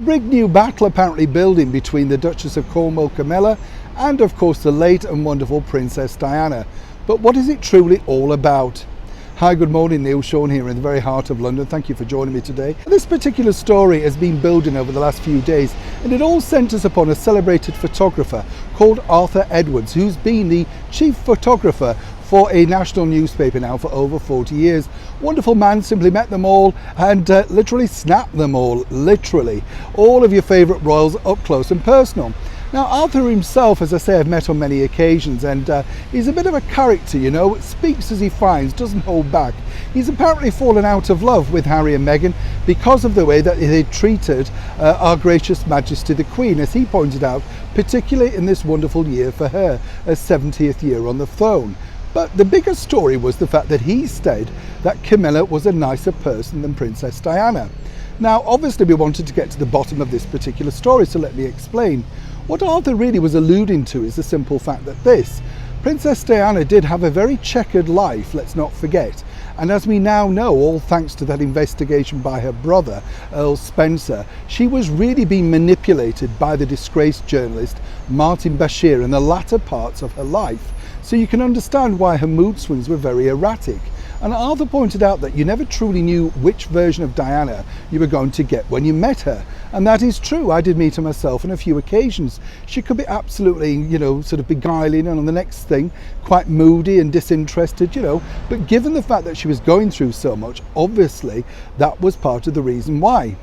Big new battle apparently building between the Duchess of Cornwall, Camilla, and of course the late and wonderful Princess Diana. But what is it truly all about? Hi, good morning, Neil Sean here in the very heart of London. Thank you for joining me today. This particular story has been building over the last few days, and it all centres upon a celebrated photographer called Arthur Edwards, who's been the chief photographer for a national newspaper now for over 40 years. Wonderful man, simply met them all and literally snapped them all, literally. All of your favourite royals up close and personal. Now Arthur himself, as I say, I've met on many occasions, and he's a bit of a character, you know, speaks as he finds, doesn't hold back. He's apparently fallen out of love with Harry and Meghan because of the way that they treated our gracious Majesty the Queen, as he pointed out, particularly in this wonderful year for her, her 70th year on the throne. But the bigger story was the fact that he said that Camilla was a nicer person than Princess Diana. Now, obviously we wanted to get to the bottom of this particular story, so let me explain. What Arthur really was alluding to is the simple fact that Princess Diana did have a very checkered life, let's not forget. And as we now know, all thanks to that investigation by her brother, Earl Spencer, she was really being manipulated by the disgraced journalist Martin Bashir in the latter parts of her life. So you can understand why her mood swings were very erratic. And Arthur pointed out that you never truly knew which version of Diana you were going to get when you met her. And that is true. I did meet her myself on a few occasions. She could be absolutely, you know, sort of beguiling, and on the next thing, quite moody and disinterested, you know. But given the fact that she was going through so much, obviously that was part of the reason why.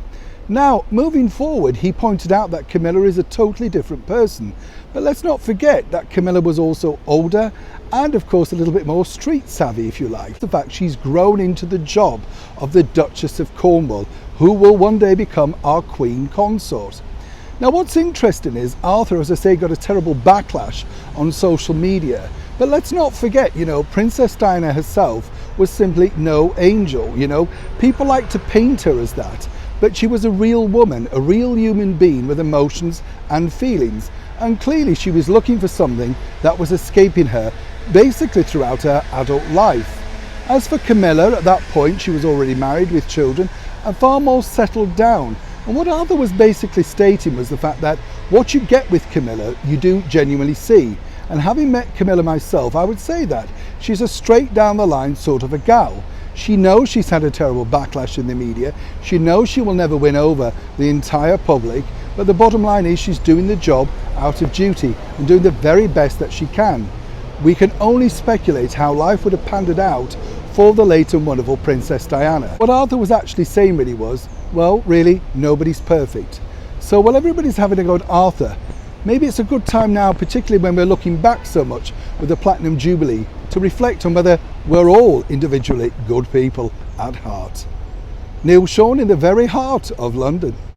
Now, moving forward, he pointed out that Camilla is a totally different person. But let's not forget that Camilla was also older and, of course, a little bit more street savvy, if you like. The fact she's grown into the job of the Duchess of Cornwall, who will one day become our Queen Consort. Now, what's interesting is Arthur, as I say, got a terrible backlash on social media. But let's not forget, you know, Princess Diana herself was simply no angel, you know. People like to paint her as that. But she was a real woman, a real human being with emotions and feelings. And clearly she was looking for something that was escaping her basically throughout her adult life. As for Camilla, at that point she was already married with children and far more settled down. And what Arthur was basically stating was the fact that what you get with Camilla, you do genuinely see. And having met Camilla myself, I would say that she's a straight down the line sort of a gal. She knows she's had a terrible backlash in the media. She knows she will never win over the entire public. But the bottom line is she's doing the job out of duty and doing the very best that she can. We can only speculate how life would have panned out for the late and wonderful Princess Diana. What Arthur was actually saying really was, well, really, nobody's perfect. So while everybody's having a go at Arthur, maybe it's a good time now, particularly when we're looking back so much with the Platinum Jubilee, to reflect on whether we're all individually good people at heart. Neil Sean in the very heart of London.